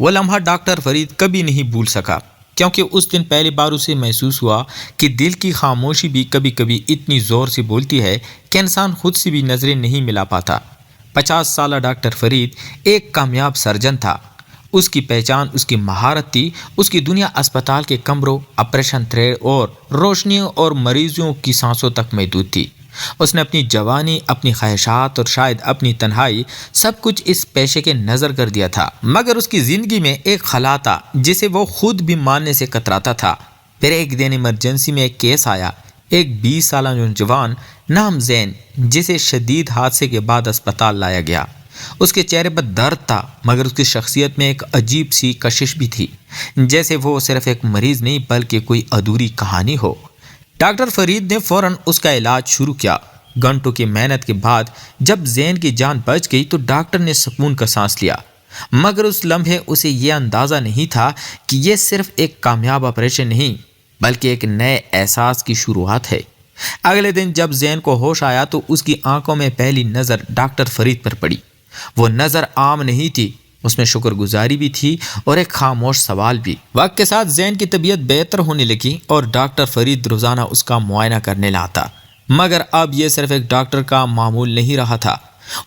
وہ لمحہ ڈاکٹر فرید کبھی نہیں بھول سکا، کیونکہ اس دن پہلی بار اسے محسوس ہوا کہ دل کی خاموشی بھی کبھی کبھی اتنی زور سے بولتی ہے کہ انسان خود سے بھی نظریں نہیں ملا پاتا۔ 50 سالہ ڈاکٹر فرید ایک کامیاب سرجن تھا۔ اس کی پہچان اس کی مہارت تھی، اس کی دنیا اسپتال کے کمروں، آپریشن تھیٹر اور روشنیوں اور مریضوں کی سانسوں تک محدود تھی۔ اس نے اپنی جوانی، اپنی خواہشات اور شاید اپنی تنہائی، سب کچھ اس پیشے کے نظر کر دیا تھا۔ مگر اس کی زندگی میں ایک خلا تھا جسے وہ خود بھی ماننے سے کتراتا تھا۔ پھر ایک دن ایمرجنسی میں ایک کیس آیا، ایک 20 سالہ نوجوان نام زین، جسے شدید حادثے کے بعد اسپتال لایا گیا۔ اس کے چہرے پر درد تھا، مگر اس کی شخصیت میں ایک عجیب سی کشش بھی تھی، جیسے وہ صرف ایک مریض نہیں بلکہ کوئی ادھوری کہانی ہو۔ ڈاکٹر فرید نے فوراً اس کا علاج شروع کیا۔ گھنٹوں کی محنت کے بعد جب زین کی جان بچ گئی تو ڈاکٹر نے سکون کا سانس لیا، مگر اس لمحے اسے یہ اندازہ نہیں تھا کہ یہ صرف ایک کامیاب آپریشن نہیں بلکہ ایک نئے احساس کی شروعات ہے۔ اگلے دن جب زین کو ہوش آیا تو اس کی آنکھوں میں پہلی نظر ڈاکٹر فرید پر پڑی۔ وہ نظر عام نہیں تھی، اس میں شکر گزاری بھی تھی اور ایک خاموش سوال بھی۔ وقت کے ساتھ زین کی طبیعت بہتر ہونے لگی اور ڈاکٹر فرید روزانہ اس کا معائنہ کرنے لاتا، مگر اب یہ صرف ایک ڈاکٹر کا معمول نہیں رہا تھا۔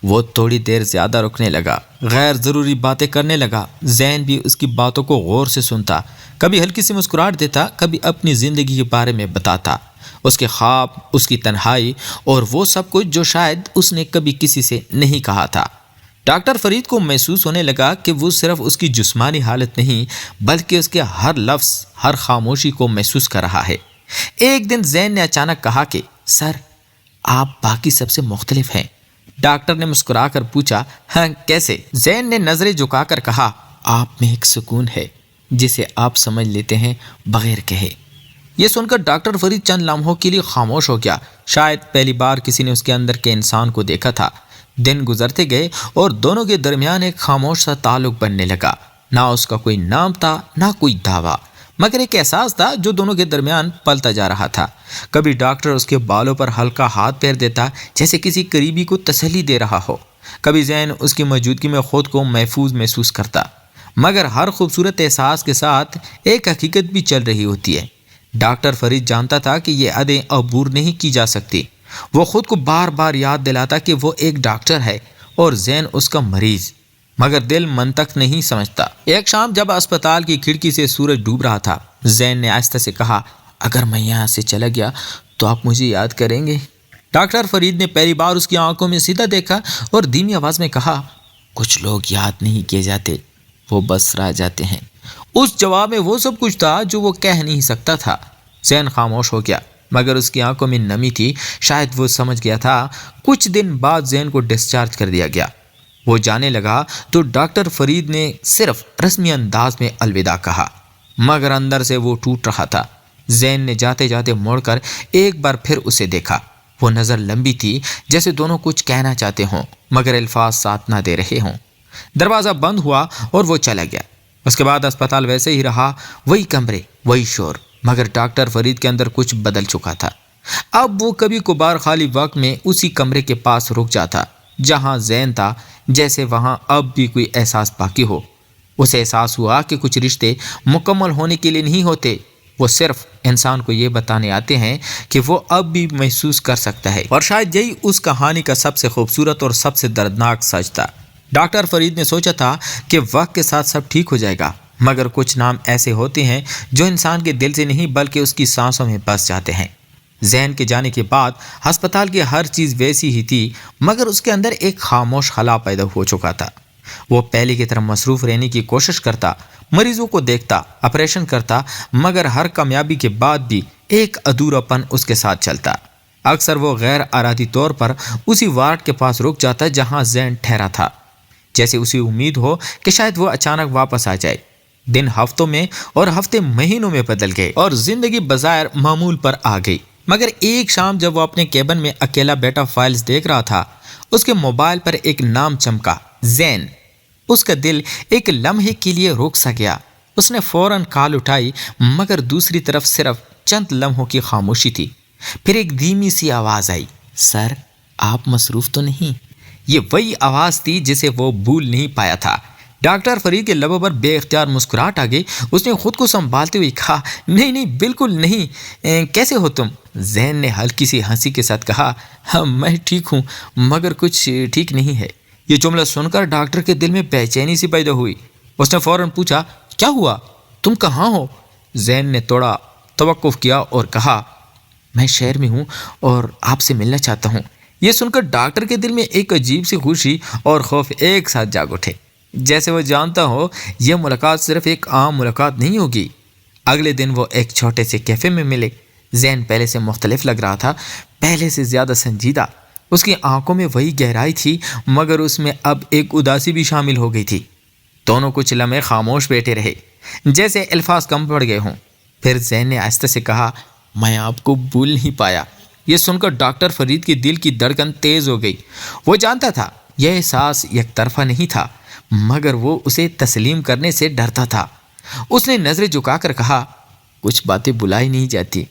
وہ تھوڑی دیر زیادہ رکنے لگا، غیر ضروری باتیں کرنے لگا۔ زین بھی اس کی باتوں کو غور سے سنتا، کبھی ہلکی سی مسکراہٹ دیتا، کبھی اپنی زندگی کے بارے میں بتاتا، اس کے خواب، اس کی تنہائی اور وہ سب کچھ جو شاید اس نے کبھی کسی سے نہیں کہا تھا۔ ڈاکٹر فرید کو محسوس ہونے لگا کہ وہ صرف اس کی جسمانی حالت نہیں بلکہ اس کے ہر لفظ، ہر خاموشی کو محسوس کر رہا ہے۔ ایک دن زین نے اچانک کہا کہ سر، آپ باقی سب سے مختلف ہیں۔ ڈاکٹر نے مسکرا کر پوچھا، ہاں کیسے؟ زین نے نظریں جھکا کر کہا، آپ میں ایک سکون ہے جسے آپ سمجھ لیتے ہیں بغیر کہے۔ یہ سن کر ڈاکٹر فرید چند لمحوں کے لیے خاموش ہو گیا، شاید پہلی بار کسی نے اس کے اندر کے انسان کو دیکھا تھا۔ دن گزرتے گئے اور دونوں کے درمیان ایک خاموش سا تعلق بننے لگا۔ نہ اس کا کوئی نام تھا، نہ کوئی دعویٰ، مگر ایک احساس تھا جو دونوں کے درمیان پلتا جا رہا تھا۔ کبھی ڈاکٹر اس کے بالوں پر ہلکا ہاتھ پھیر دیتا جیسے کسی قریبی کو تسلی دے رہا ہو، کبھی زین اس کی موجودگی میں خود کو محفوظ محسوس کرتا، مگر ہر خوبصورت احساس کے ساتھ ایک حقیقت بھی چل رہی ہوتی ہے۔ ڈاکٹر فرید جانتا تھا کہ یہ عدیں عبور نہیں کی جا سکتی۔ وہ خود کو بار بار یاد دلاتا کہ وہ ایک ڈاکٹر ہے اور زین اس کا مریض، مگر دل منطق نہیں سمجھتا۔ ایک شام جب اسپتال کی کھڑکی سے سورج ڈوب رہا تھا، زین نے آہستہ سے کہا، اگر میں یہاں سے چلا گیا تو آپ مجھے یاد کریں گے؟ ڈاکٹر فرید نے پہلی بار اس کی آنکھوں میں سیدھا دیکھا اور دھیمی آواز میں کہا، کچھ لوگ یاد نہیں کیے جاتے، وہ بس رہ جاتے ہیں۔ اس جواب میں وہ سب کچھ تھا جو وہ کہہ نہیں سکتا تھا۔ زین خاموش ہو گیا، مگر اس کی آنکھوں میں نمی تھی، شاید وہ سمجھ گیا تھا۔ کچھ دن بعد زین کو ڈسچارج کر دیا گیا۔ وہ جانے لگا تو ڈاکٹر فرید نے صرف رسمی انداز میں الوداع کہا، مگر اندر سے وہ ٹوٹ رہا تھا۔ زین نے جاتے جاتے مڑ کر ایک بار پھر اسے دیکھا۔ وہ نظر لمبی تھی، جیسے دونوں کچھ کہنا چاہتے ہوں مگر الفاظ ساتھ نہ دے رہے ہوں۔ دروازہ بند ہوا اور وہ چلا گیا۔ اس کے بعد اسپتال ویسے ہی رہا، وہی کمرے، وہی شور، مگر ڈاکٹر فرید کے اندر کچھ بدل چکا تھا۔ اب وہ کبھی کبھار خالی وقت میں اسی کمرے کے پاس رک جاتا جہاں زین تھا، جیسے وہاں اب بھی کوئی احساس باقی ہو۔ اسے احساس ہوا کہ کچھ رشتے مکمل ہونے کے لیے نہیں ہوتے، وہ صرف انسان کو یہ بتانے آتے ہیں کہ وہ اب بھی محسوس کر سکتا ہے، اور شاید یہی اس کہانی کا سب سے خوبصورت اور سب سے دردناک سچ تھا۔ ڈاکٹر فرید نے سوچا تھا کہ وقت کے ساتھ سب ٹھیک ہو جائے گا، مگر کچھ نام ایسے ہوتے ہیں جو انسان کے دل سے نہیں بلکہ اس کی سانسوں میں بس جاتے ہیں۔ زین کے جانے کے بعد ہسپتال کی ہر چیز ویسی ہی تھی، مگر اس کے اندر ایک خاموش خلا پیدا ہو چکا تھا۔ وہ پہلے کی طرح مصروف رہنے کی کوشش کرتا، مریضوں کو دیکھتا، آپریشن کرتا، مگر ہر کامیابی کے بعد بھی ایک ادھورا پن اس کے ساتھ چلتا۔ اکثر وہ غیر ارادی طور پر اسی وارڈ کے پاس رک جاتا جہاں زین ٹھہرا تھا، جیسے اسے امید ہو کہ شاید وہ اچانک واپس آ جائے۔ دن ہفتوں میں اور ہفتے مہینوں میں بدل گئے اور زندگی بظاہر معمول پر آ گئی، مگر ایک شام جب وہ اپنے کیبن میں اکیلا بیٹھا فائلز دیکھ رہا تھا، اس کے موبائل پر ایک نام چمکا، زین۔ اس کا دل ایک لمحے کے لیے رک سا گیا۔ اس نے فوراً کال اٹھائی، مگر دوسری طرف صرف چند لمحوں کی خاموشی تھی۔ پھر ایک دھیمی سی آواز آئی، سر آپ مصروف تو نہیں؟ یہ وہی آواز تھی جسے وہ بھول نہیں پایا تھا، ڈاکٹر فرید کے لبوں پر بے اختیار مسکراہٹ آ گئی۔ اس نے خود کو سنبھالتے ہوئے کہا، نہیں نہیں بالکل نہیں، کیسے ہو تم؟ زین نے ہلکی سی ہنسی کے ساتھ کہا، ہاں میں ٹھیک ہوں مگر کچھ ٹھیک نہیں ہے۔ یہ جملہ سن کر ڈاکٹر کے دل میں بے چینی سی پیدا ہوئی۔ اس نے فوراً پوچھا، کیا ہوا؟ تم کہاں ہو؟ زین نے تھوڑا توقف کیا اور کہا، میں شہر میں ہوں اور آپ سے ملنا چاہتا ہوں۔ یہ سن کر ڈاکٹر کے دل میں ایک عجیب سی خوشی اور خوف ایک ساتھ جاگ اٹھے، جیسے وہ جانتا ہو یہ ملاقات صرف ایک عام ملاقات نہیں ہوگی۔ اگلے دن وہ ایک چھوٹے سے کیفے میں ملے۔ زین پہلے سے مختلف لگ رہا تھا، پہلے سے زیادہ سنجیدہ۔ اس کی آنکھوں میں وہی گہرائی تھی مگر اس میں اب ایک اداسی بھی شامل ہو گئی تھی۔ دونوں کچھ لمحے خاموش بیٹھے رہے، جیسے الفاظ کم پڑ گئے ہوں۔ پھر زین نے آہستہ سے کہا، میں آپ کو بھول نہیں پایا۔ یہ سن کر ڈاکٹر فرید کے دل کی دھڑکن تیز ہو گئی۔ وہ جانتا تھا یہ احساس یک طرفہ نہیں تھا مگر وہ اسے تسلیم کرنے سے ڈرتا تھا۔ اس نے نظریں جھکا کر کہا، کچھ باتیں بلائی نہیں جاتی۔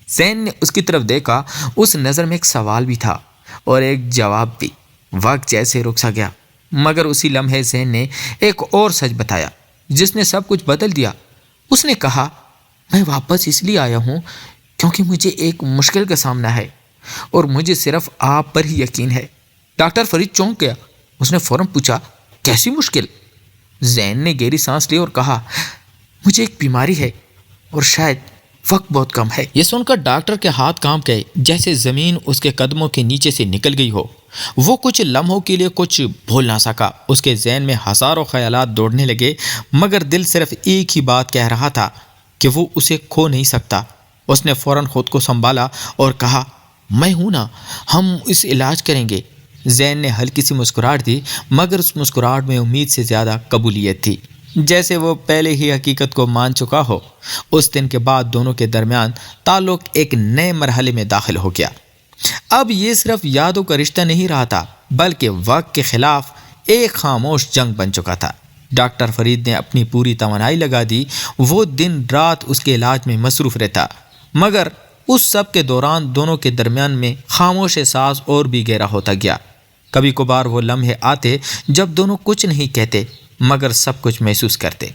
زین نے اس کی طرف دیکھا، اس نظر میں ایک سوال بھی تھا اور ایک جواب بھی۔ وقت جیسے رک سا گیا مگر اسی لمحے زین نے ایک اور سچ بتایا جس نے سب کچھ بدل دیا۔ اس نے کہا، میں واپس اس لیے آیا ہوں کیونکہ مجھے ایک مشکل کا سامنا ہے اور مجھے صرف آپ پر ہی یقین ہے۔ ڈاکٹر فرید چونک گیا۔ اس نے فوراً پوچھا، کیسی مشکل؟ زین نے گہری سانس لی اور کہا، مجھے ایک بیماری ہے اور شاید وقت بہت کم ہے۔ یہ سن کر ڈاکٹر کے ہاتھ کانپ گئے، جیسے زمین اس کے قدموں کے نیچے سے نکل گئی ہو۔ وہ کچھ لمحوں کے لیے کچھ بھول نہ سکا۔ اس کے ذہن میں ہزاروں خیالات دوڑنے لگے مگر دل صرف ایک ہی بات کہہ رہا تھا کہ وہ اسے کھو نہیں سکتا۔ اس نے فوراً خود کو سنبھالا اور کہا، میں ہوں نا، ہم اس علاج کریں گے۔ زین نے ہلکی سی مسکراہٹ دی مگر اس مسکراہٹ میں امید سے زیادہ قبولیت تھی، جیسے وہ پہلے ہی حقیقت کو مان چکا ہو۔ اس دن کے بعد دونوں کے درمیان تعلق ایک نئے مرحلے میں داخل ہو گیا۔ اب یہ صرف یادوں کا رشتہ نہیں رہا تھا بلکہ وقت کے خلاف ایک خاموش جنگ بن چکا تھا۔ ڈاکٹر فرید نے اپنی پوری توانائی لگا دی، وہ دن رات اس کے علاج میں مصروف رہتا مگر اس سب کے دوران دونوں کے درمیان میں خاموش احساس اور بھی گہرا ہوتا گیا۔ کبھی کبھار وہ لمحے آتے جب دونوں کچھ نہیں کہتے مگر سب کچھ محسوس کرتے،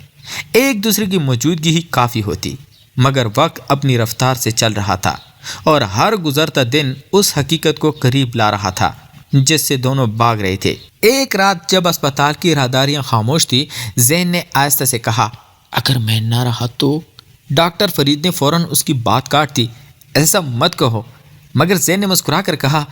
ایک دوسرے کی موجودگی ہی کافی ہوتی، مگر وقت اپنی رفتار سے چل رہا تھا اور ہر گزرتا دن اس حقیقت کو قریب لا رہا تھا جس سے دونوں بھاگ رہے تھے۔ ایک رات جب اسپتال کی راہداریاں خاموش تھی، زین نے آہستہ سے کہا، اگر میں نہ رہا تو؟ ڈاکٹر فرید نے فوراً اس کی بات کاٹ دی، ایسا مت کہو۔ مگر زین نے مسکرا کر کہا،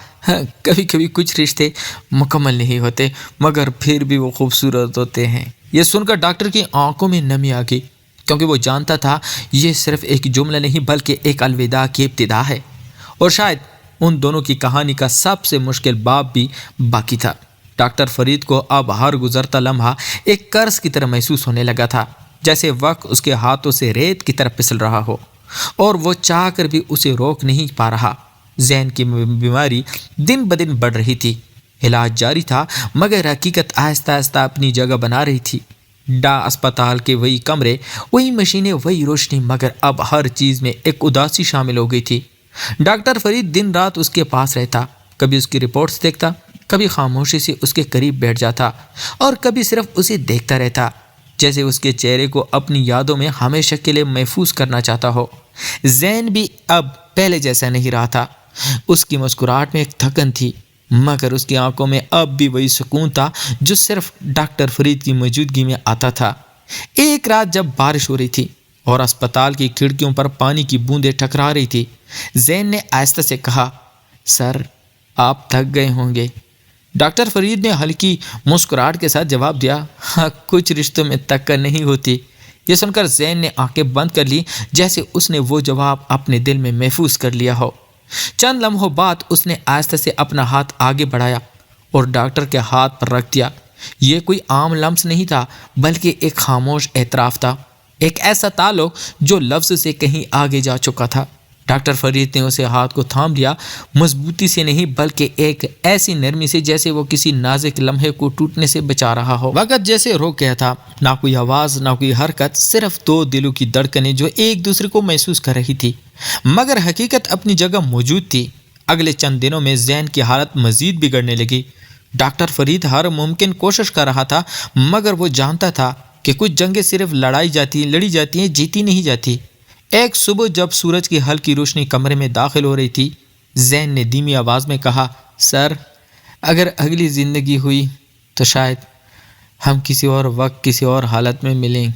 کبھی کبھی کچھ رشتے مکمل نہیں ہوتے مگر پھر بھی وہ خوبصورت ہوتے ہیں۔ یہ سن کر ڈاکٹر کی آنکھوں میں نمی آ گئی کیونکہ وہ جانتا تھا یہ صرف ایک جملہ نہیں بلکہ ایک الوداع کی ابتدا ہے اور شاید ان دونوں کی کہانی کا سب سے مشکل باب بھی باقی تھا۔ ڈاکٹر فرید کو اب ہر گزرتا لمحہ ایک قرض کی طرح محسوس ہونے لگا تھا، جیسے وقت اس کے ہاتھوں سے ریت کی طرح پھسل رہا ہو اور وہ چاہ کر بھی اسے روک نہیں پا رہا۔ زین کی بیماری دن بدن بڑھ رہی تھی، علاج جاری تھا مگر حقیقت آہستہ آہستہ اپنی جگہ بنا رہی تھی۔ اسپتال کے وہی کمرے، وہی مشینیں، وہی روشنی، مگر اب ہر چیز میں ایک اداسی شامل ہو گئی تھی۔ ڈاکٹر فرید دن رات اس کے پاس رہتا، کبھی اس کی رپورٹس دیکھتا، کبھی خاموشی سے اس کے قریب بیٹھ جاتا اور کبھی صرف اسے دیکھتا رہتا، جیسے اس کے چہرے کو اپنی یادوں میں ہمیشہ کے لیے محفوظ کرنا چاہتا ہو۔ زین بھی اب پہلے جیسا نہیں رہا تھا، اس کی مسکراہٹ میں ایک تھکن تھی مگر اس کی آنکھوں میں اب بھی وہی سکون تھا جو صرف ڈاکٹر فرید کی موجودگی میں آتا تھا۔ ایک رات جب بارش ہو رہی تھی اور اسپتال کی کھڑکیوں پر پانی کی بوندیں ٹکرا رہی تھی، زین نے آہستہ سے کہا، سر آپ تھک گئے ہوں گے۔ ڈاکٹر فرید نے ہلکی مسکراہٹ کے ساتھ جواب دیا، ہاں کچھ رشتوں میں تھکن نہیں ہوتی۔ یہ سن کر زین نے آنکھیں بند کر لی جیسے اس نے وہ جواب اپنے دل میں محفوظ کر لیا ہو۔ چند لمحوں بعد اس نے آہستہ سے اپنا ہاتھ آگے بڑھایا اور ڈاکٹر کے ہاتھ پر رکھ دیا۔ یہ کوئی عام لمس نہیں تھا بلکہ ایک خاموش اعتراف تھا، ایک ایسا تعلق جو لفظ سے کہیں آگے جا چکا تھا۔ ڈاکٹر فرید نے اسے ہاتھ کو تھام لیا، مضبوطی سے نہیں بلکہ ایک ایسی نرمی سے جیسے وہ کسی نازک لمحے کو ٹوٹنے سے بچا رہا ہو۔ وقت جیسے روک گیا تھا، نہ کوئی آواز نہ کوئی حرکت، صرف دو دلوں کی دھڑکنیں جو ایک دوسرے کو محسوس کر رہی تھی مگر حقیقت اپنی جگہ موجود تھی۔ اگلے چند دنوں میں زین کی حالت مزید بگڑنے لگی۔ ڈاکٹر فرید ہر ممکن کوشش کر رہا تھا، مگر وہ جانتا تھا کہ کچھ جنگیں صرف لڑی جاتی ہیں، جیتی نہیں جاتی۔ ایک صبح جب سورج کی ہلکی روشنی کمرے میں داخل ہو رہی تھی، زین نے دھیمی آواز میں کہا، سر، اگر اگلی زندگی ہوئی تو شاید ہم کسی اور وقت کسی اور حالت میں ملیں۔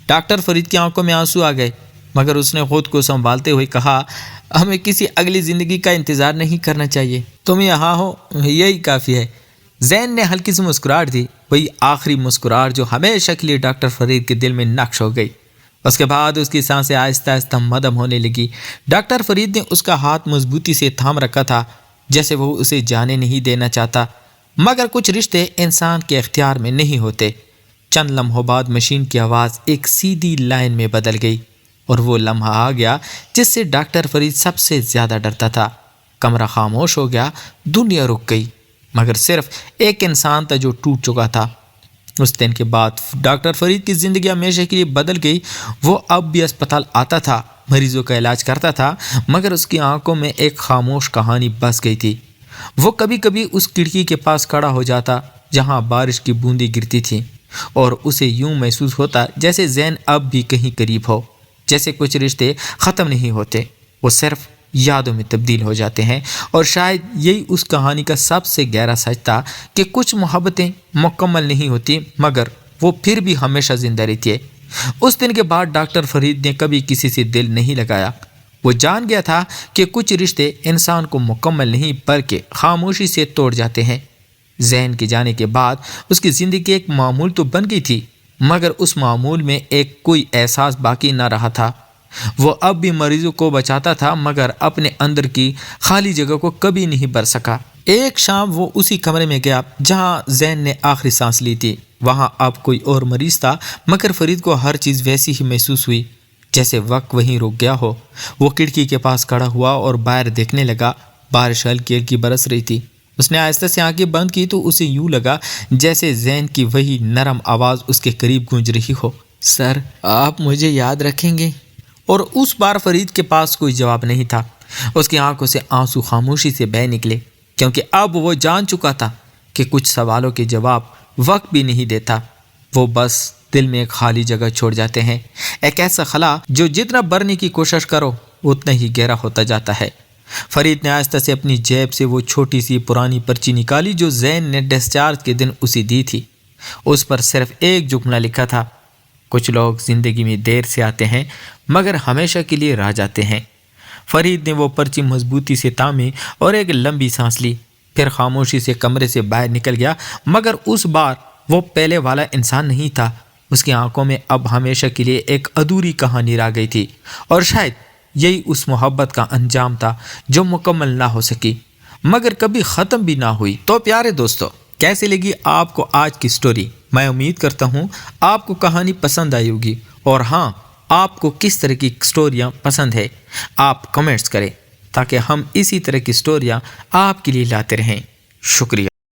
ڈاکٹر فرید کی آنکھوں میں آنسو آ گئے، مگر اس نے خود کو سنبھالتے ہوئے کہا، ہمیں کسی اگلی زندگی کا انتظار نہیں کرنا چاہیے، تم یہاں ہو یہی کافی ہے۔ زین نے ہلکی سی مسکراہٹ دی، وہی آخری مسکراہٹ جو ہمیشہ کے لیے ڈاکٹر فرید کے دل میں نقش ہو گئی۔ اس کے بعد اس کی سانسیں آہستہ آہستہ مدھم ہونے لگی۔ ڈاکٹر فرید نے اس کا ہاتھ مضبوطی سے تھام رکھا تھا، جیسے وہ اسے جانے نہیں دینا چاہتا، مگر کچھ رشتے انسان کے اختیار میں نہیں ہوتے۔ چند لمحوں بعد مشین کی آواز ایک سیدھی لائن میں بدل گئی، اور وہ لمحہ آ گیا جس سے ڈاکٹر فرید سب سے زیادہ ڈرتا تھا۔ کمرہ خاموش ہو گیا، دنیا رک گئی، مگر صرف ایک انسان تھا جو ٹوٹ چکا تھا۔ اس دن کے بعد ڈاکٹر فرید کی زندگی ہمیشہ کے لیے بدل گئی۔ وہ اب بھی اسپتال آتا تھا، مریضوں کا علاج کرتا تھا، مگر اس کی آنکھوں میں ایک خاموش کہانی بس گئی تھی۔ وہ کبھی کبھی اس کھڑکی کے پاس کھڑا ہو جاتا جہاں بارش کی بوندیں گرتی تھیں، اور اسے یوں محسوس ہوتا جیسے زین اب بھی کہیں قریب ہو، جیسے کچھ رشتے ختم نہیں ہوتے، وہ صرف یادوں میں تبدیل ہو جاتے ہیں۔ اور شاید یہی اس کہانی کا سب سے گہرا سچ تھا کہ کچھ محبتیں مکمل نہیں ہوتی، مگر وہ پھر بھی ہمیشہ زندہ رہتی ہے۔ اس دن کے بعد ڈاکٹر فرید نے کبھی کسی سے دل نہیں لگایا۔ وہ جان گیا تھا کہ کچھ رشتے انسان کو مکمل نہیں بلکہ خاموشی سے توڑ جاتے ہیں۔ زین کے جانے کے بعد اس کی زندگی ایک معمول تو بن گئی تھی، مگر اس معمول میں ایک کوئی احساس باقی نہ رہا تھا۔ وہ اب بھی مریضوں کو بچاتا تھا، مگر اپنے اندر کی خالی جگہ کو کبھی نہیں بھر سکا۔ ایک شام وہ اسی کمرے میں گیا جہاں زین نے آخری سانس لی تھی۔ وہاں اب کوئی اور مریض تھا، مگر فرید کو ہر چیز ویسی ہی محسوس ہوئی جیسے وقت وہیں رک گیا ہو۔ وہ کھڑکی کے پاس کھڑا ہوا اور باہر دیکھنے لگا۔ بارش ہلکی ہلکی برس رہی تھی۔ اس نے آہستہ سے آنکھیں بند کی تو اسے یوں لگا جیسے زین کی وہی نرم آواز اس کے قریب گونج رہی ہو، سر، آپ مجھے یاد رکھیں گے؟ اور اس بار فرید کے پاس کوئی جواب نہیں تھا۔ اس کی آنکھوں سے آنسو خاموشی سے بہہ نکلے، کیونکہ اب وہ جان چکا تھا کہ کچھ سوالوں کے جواب وقت بھی نہیں دیتا، وہ بس دل میں ایک خالی جگہ چھوڑ جاتے ہیں، ایک ایسا خلا جو جتنا بھرنے کی کوشش کرو اتنا ہی گہرا ہوتا جاتا ہے۔ فرید نے آہستہ سے اپنی جیب سے وہ چھوٹی سی پرانی پرچی نکالی جو زین نے ڈسچارج کے دن اسے دی تھی۔ اس پر صرف ایک جملہ لکھا تھا، کچھ لوگ زندگی میں دیر سے آتے ہیں مگر ہمیشہ کے لیے رہ جاتے ہیں۔ فرید نے وہ پرچی مضبوطی سے تامی اور ایک لمبی سانس لی، پھر خاموشی سے کمرے سے باہر نکل گیا، مگر اس بار وہ پہلے والا انسان نہیں تھا۔ اس کی آنکھوں میں اب ہمیشہ کے لیے ایک ادھوری کہانی رہ گئی تھی، اور شاید یہی اس محبت کا انجام تھا جو مکمل نہ ہو سکی مگر کبھی ختم بھی نہ ہوئی۔ تو پیارے دوستو، کیسے لگی آپ کو آج کی سٹوری؟ میں امید کرتا ہوں آپ کو کہانی پسند آئی ہوگی، اور ہاں، آپ کو کس طرح کی سٹوریاں پسند ہے آپ کمنٹس کریں تاکہ ہم اسی طرح کی سٹوریاں آپ کے لیے لاتے رہیں۔ شکریہ۔